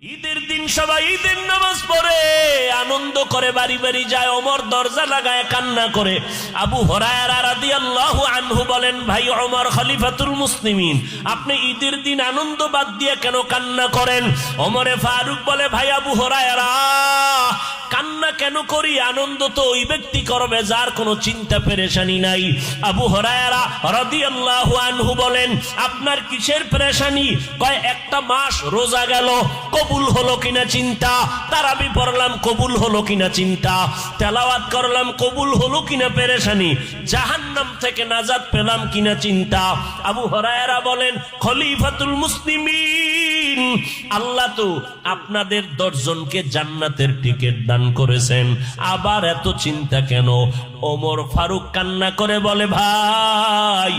ঈদের দিন সবাই ঈদের নামাজ পড়ে আনন্দ করে বাড়ি বাড়ি যায়। ওমর দরজা লাগায় কান্না করে। আবু হুরায়রা রাদিয়াল্লাহু আনহু বলেন, ভাই ওমর খলিফাতুল মুসলিমিন, আপনি ঈদের দিন আনন্দ বাদ দিয়ে কেন কান্না করেন? ওমরে ফারুক বলে, ভাই আবু হুরায়রা, কান্না কেন করি? আনন্দ তো ওই ব্যক্তি করবে যার কোনো চিন্তা পেরেশানি নাই। আবু হুরায়রা রাদিয়াল্লাহু আনহু বলেন, আপনার কিসের পেরেশানি? কয়, একটা মাস রোজা গেল, কবুল হলো কিনা চিন্তা, তারাবি পড়লাম কবুল হলো কিনা চিন্তা, তেলাওয়াত করলাম কবুল হলো কিনা পেরেশানি, জাহান্নাম থেকে নাজাত পেলাম কিনা চিন্তা। আবু হুরায়রা বলেন, খলিফাতুল মুসলিমিন, আল্লাহ তো আপনাদের 10 জনকে জান্নাতের টিকিট দান করেছেন, আবার এত চিন্তা কেন? ওমর ফারুক কান্না করে বলে, ভাই,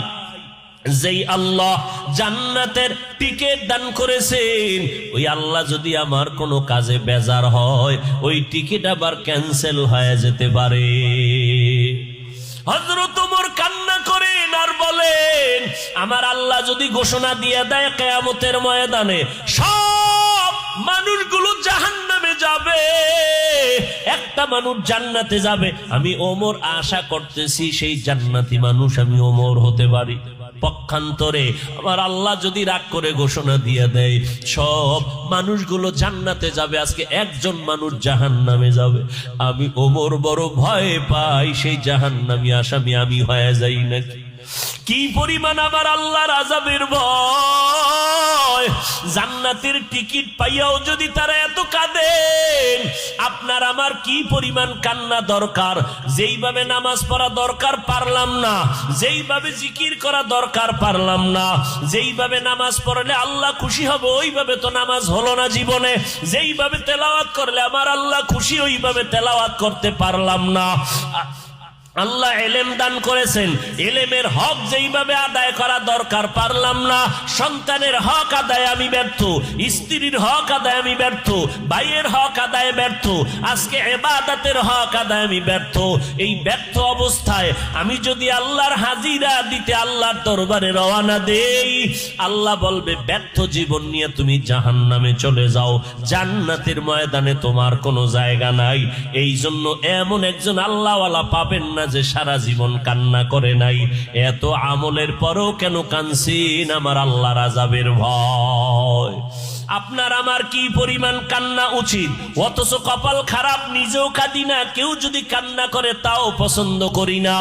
যেই আল্লাহ জান্নাতের টিকিট দান করেছেন, ওই আল্লাহ যদি আমার কোনো কাজে বেজার হয়, ওই টিকিট আবার ক্যান্সেল হয়ে যেতে পারে। হযরত ওমর কান্না করেন আর বলেন, আমার আল্লাহ যদি ঘোষণা দিয়ে দেয় কিয়ামতের ময়দানে সব মানুষগুলো জাহান্নামে যাবে, একটা মানুষ জান্নাতে যাবে, আমি ওমর আশা করতেছি সেই জান্নাতি মানুষ আমি ওমর হতে পারি। পক্ষান্তরে আমার আল্লাহ যদি রাগ করে ঘোষণা দিয়ে দেয় সব মানুষগুলো জান্নাতে যাবে, আজকে একজন মানুষ জাহান্নামে যাবে, আমি ওমর বড় ভয় পাই সেই জাহান্নামী আসামি আমি হয়ে যাই নাকি। কি পরিমাণ আমার আল্লাহর আযাবের ভয়! জান্নাতের টিকিট পাইয়াও যদি তারা এত কাঁদেন, আপনার আমার কি পরিমাণ কান্না দরকার। যেইভাবে নামাজ পড়া দরকার পারলাম না, যেইভাবে জিকির করা দরকার পারলাম না, যেইভাবে নামাজ পড়লে আল্লাহ খুশি হবে ওইভাবে তো নামাজ হলো না জীবনে, যেইভাবে তেলাওয়াত করলে আমার আল্লাহ খুশি ওইভাবে তেলাওয়াত করতে পারলাম না। আল্লাহ এলেম দান করেছেন, এলেমের হক যেইভাবে আদায় করা দরকার পারলাম না। সন্তানের হক আদায় আমি ব্যর্থ, স্ত্রীর হক আদায় আমি ব্যর্থ, ভাইয়ের হক আদায় ব্যর্থ, আজকে ইবাদতের হক আদায় আমি ব্যর্থ। এই ব্যর্থ অবস্থায় আমি যদি আল্লাহর হাজিরা দিতে আল্লাহর দরবারে রওনা দেই, আল্লাহ বলবে, ব্যর্থ জীবন নিয়ে তুমি জাহান্নামে চলে যাও, জান্নাতের ময়দানে তোমার কোনো জায়গা নাই। এই জন্য এমন একজন আল্লাহওয়ালা পাবেন না যে সারা জীবন কান্না করে নাই। এত আমলের পরেও কেন কাঁদছেন? আমার আল্লাহর আযাবের ভয়। আপনার আমার কি পরিমাণ কান্না উচিত, অথচ কপাল খারাপ, নিজেও কাঁদি না, কেউ যদি কান্না করে তাও পছন্দ করি না।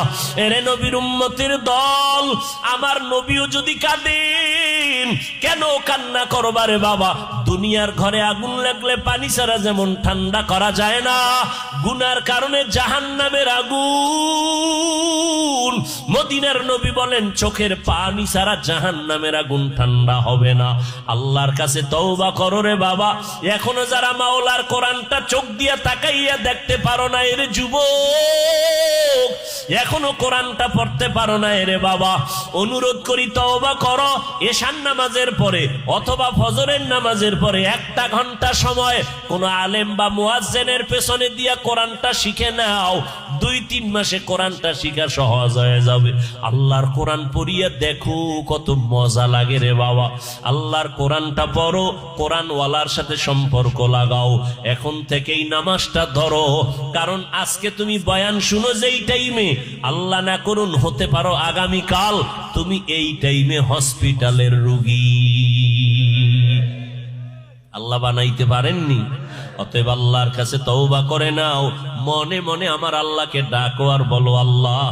এরে নবীর উম্মতের দল, আমার নবীও যদি কাঁদেন কেন কান্না করবারে বাবা? দুনিয়ার ঘরে আগুন লাগলে পানি ছাড়া যেমন ঠান্ডা করা যায় না, গুনার কারণে জাহান্নামের আগুন, মদিনার নবী বলেন চোখের পানি ছাড়া জাহান্নামের আগুন ঠান্ডা হবে না। আল্লাহর কাছে তওবা করো রে বাবা। এখনো যারা মাওলার কোরআনটা চোখ দিয়ে তাকাইয়া দেখতে পারো না, এর যুবক, এখনো কোরআনটা পড়তে পারো না, এরে বাবা, অনুরোধ করি তওবা করো। এশার নামাজের পরে অথবা ফজরের নামাজের পরে 1 ঘন্টা সময় কোন আলেম বা মুয়াজ্জিনের পেছনে দিয়া কোরআনটা শিখে নাও। 2-3 মাসে কোরআনটা শিখা সহজ হয়ে যাবে। আল্লাহর কোরআন পড়িয়া দেখো কত মজা লাগে রে বাবা। আল্লাহর কোরআনটা পড়ো, কোরআনওয়ালার সাথে সম্পর্ক লাগাও, এখন থেকেই নামাজটা ধরো। কারণ আজকে তুমি বয়ান শুনো যেই টাইমে, আল্লাহ না করুন হতে পারো আগামীকাল তুমি এই টাইমে হসপিটালের রোগী। আল্লাহ বানাইতে পারেননি। অতএব আল্লাহর কাছে তওবা করে নাও, মনে মনে আমার আল্লাহকে ডাকো আর বলো, আল্লাহ,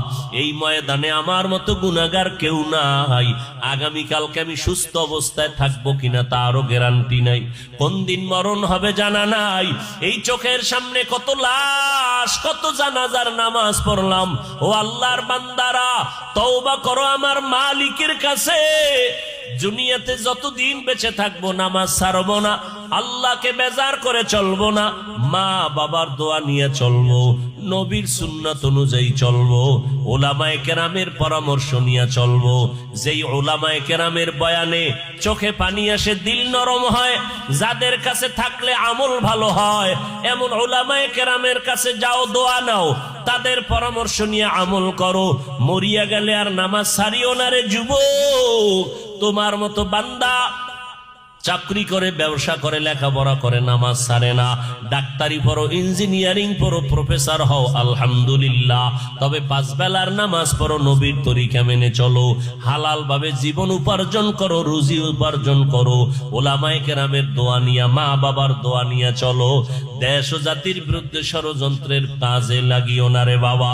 এই ময়দানে আমার মতো গুনাহগার কেউ নাই। আগামীকালকে আমি সুস্থ অবস্থায় থাকবো কিনা তারও গ্যারান্টি নাই, কোন দিন মরণ হবে জানা নাই। এই চোখের সামনে কত লাশ, কত জানাজার নামাজ পড়লাম। ও আল্লাহর বান্দারা, তওবা করো আমার মালিকের কাছে। দুনিয়াতে যতদিন বেঁচে থাকবো নামাজ ছাড়বো না, আল্লাহকে বেজার করে চলবো না, মা বাবার দোয়া নিয়ে চলবো, নবীর সুন্নাত অনুযায়ী চলবো, উলামায়ে কেরামের পরামর্শ নিয়ে চলবো। যেই উলামায়ে কেরামের বয়ানে চোখে পানি আসে, দিল নরম হয়, যাদের কাছে থাকলে আমল ভালো হয়, এমন উলামায়ে কেরামের কাছে যাও, দোয়া নাও, তাদের পরামর্শ নিয়ে আমল করো। মরিয়া গেলে আর নামাজ ছাড়িও না রে যুবক। তোমার মতো বান্দা চাকরি করে, ব্যবসা করে, লেখাপড়া করে, নামাজ ছাড়ে না। ডাক্তারি পড়ো, ইঞ্জিনিয়ারিং পড়ো, প্রফেসর হও, আলহামদুলিল্লাহ। তবে 5 বেলার নামাজ পড়ো, নবীর তরিকা মেনে চলো, হালাল ভাবে জীবন উপার্জন করো, রুজি উপার্জন করো, ওলামায়ে কেরামের দোয়া নিয়া, মা বাবার দোয়া নিয়া চলো। দেশ ও জাতির বিরুদ্ধে ষড়যন্ত্রের কাজে লাগিও না রে বাবা।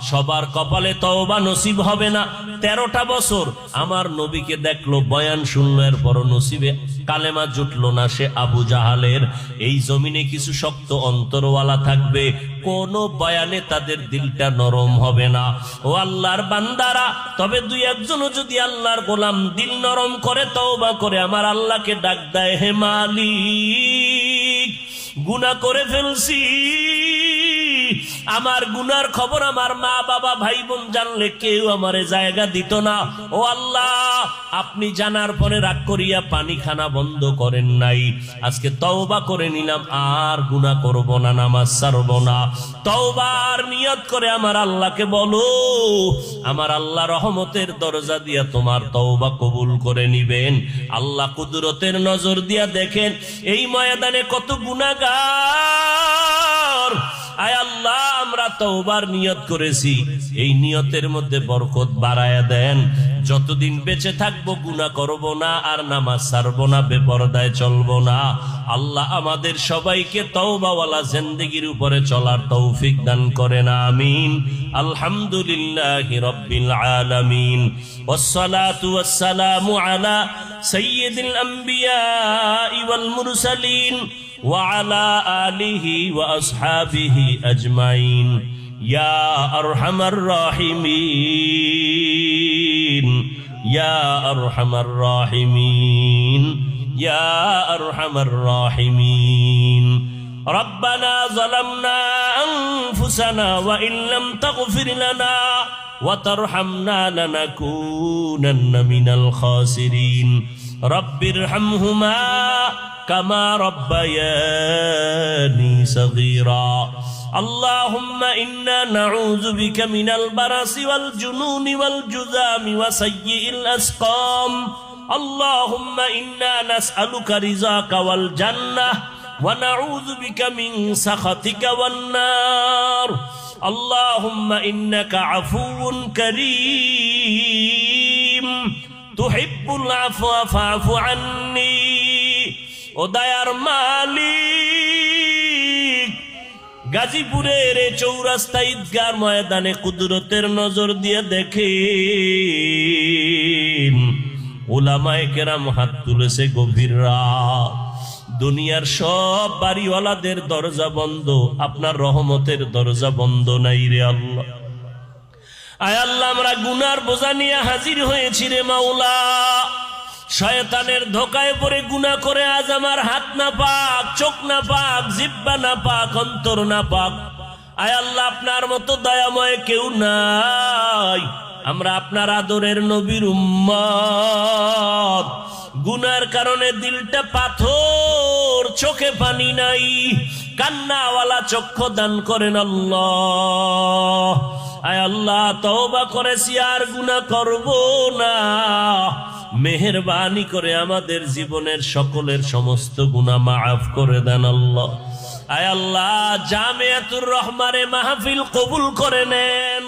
সবার কপালে তওবা নসিব হবে না। 13টা বছর আমার নবীকে দেখলো, বয়ান শুনলো, এরপরও নসিবে কালেমা জুটলো না। সে আবু জাহালের। এই জমিনে কিছু শক্ত অন্তরওয়ালা থাকবে, কোন বয়ানে তাদের দিলটা নরম হবে না। ও আল্লাহর বান্দারা, তবে 2-1জনও যদি আল্লাহর গোলাম দিল নরম করে, তওবা করে আমার আল্লাহকে ডাক দেয়, হে মালিক, গুনাহ করে ফেলছি, আমার গুনার খবর আমার মা বাবা ভাই বোন জানলে কেউ আমারে জায়গা দিত না। ও আল্লাহ, আপনি জানার পরে রাগ করিয়া পানি খানা বন্ধ করেন নাই। আজকে তওবা করে নিলাম, আর গুনাহ করব না, নামাজ ছাড়ব না। তওবার নিয়ত করে আমার আল্লাহকে বলো, আমার আল্লাহ রহমতের দরজা দিয়া তোমার তওবা কবুল করে নিবেন। আল্লাহ কুদরতের নজর দিয়া দেখেন এই ময়দানে কত গুনাহগার। আয় আল্লাহ, আমরা তওবার নিয়ত করেছি, এই নিয়তের মধ্যে বরকত বাড়ায়া দেন। যতদিন বেঁচে থাকবো গুনাহ করব না, আর নামাজ ছাড়ব না, বেপরদায় চলব না। আল্লাহ আমাদের সবাইকে তওবাওয়ালা জিন্দেগির উপরে চলার তৌফিক দান করেন, আমিন। আলহামদুলিল্লাহি রাব্বিল আলামিন, ওয়াসসালাতু ওয়াসসালামু আলা সাইয়্যিদিল আম্বিয়া ওয়াল মুরসালিন وعلى آله وأصحابه أجمعين يا أرحم الراحمين يا أرحم الراحمين يا أرحم الراحمين ربنا ظلمنا أنفسنا وإن لم تغفر لنا وترحمنا لنكونن من الخاسرين رب ارحمهما كما ربياني صغيرا اللهم إنا نعوذ بك من البرص والجنون والجذام وسيء الأسقام اللهم إنا نسألك رضاك والجنة ونعوذ بك من سخطك والنار اللهم إنك عفو كريم تحب العفو فاعف عني ও দয়ার মালিক, গাজীপুরের চৌরাস্তা ঈদগার ময়দানে কুদরতের নজর দিয়ে দেখেন উলামায়ে কেরাম হাত তুলেছে গভীর রাত। দুনিয়ার সব বাড়িওয়ালাদের দরজা বন্ধ, আপনার রহমতের দরজা বন্ধ নাই রে আল্লাহ। আয় আল্লাহ, আমরা গুনার বোঝা নিয়ে হাজির হয়েছি রে মাওলা। শয়তানের ধোকায় পড়ে গুনাহ করে আজ আমার হাত না পাক, চোখ না পাক, জিহ্বা না পাক, অন্তর না পাক। আয় আল্লাহ, আপনার মতো দয়াময় কেউ নাই। আমরা আপনার আদরের নবীর উম্মত, গুনার কারণে দিলটা পাথর, চোখে পানি নাই, কান্নাওয়ালা চক্ষু দান করেন আল্লাহ। আয় আল্লাহ, তওবা করেছি, আর গুনাহ করব না। মেহেরবানি করে আমাদের জীবনের সকলের সমস্ত গুনাহ মাফ করে দেন আল্লাহ। আয় আল্লাহ, জামিয়াতুর রহমানে মাহফিল কবুল করে নেন।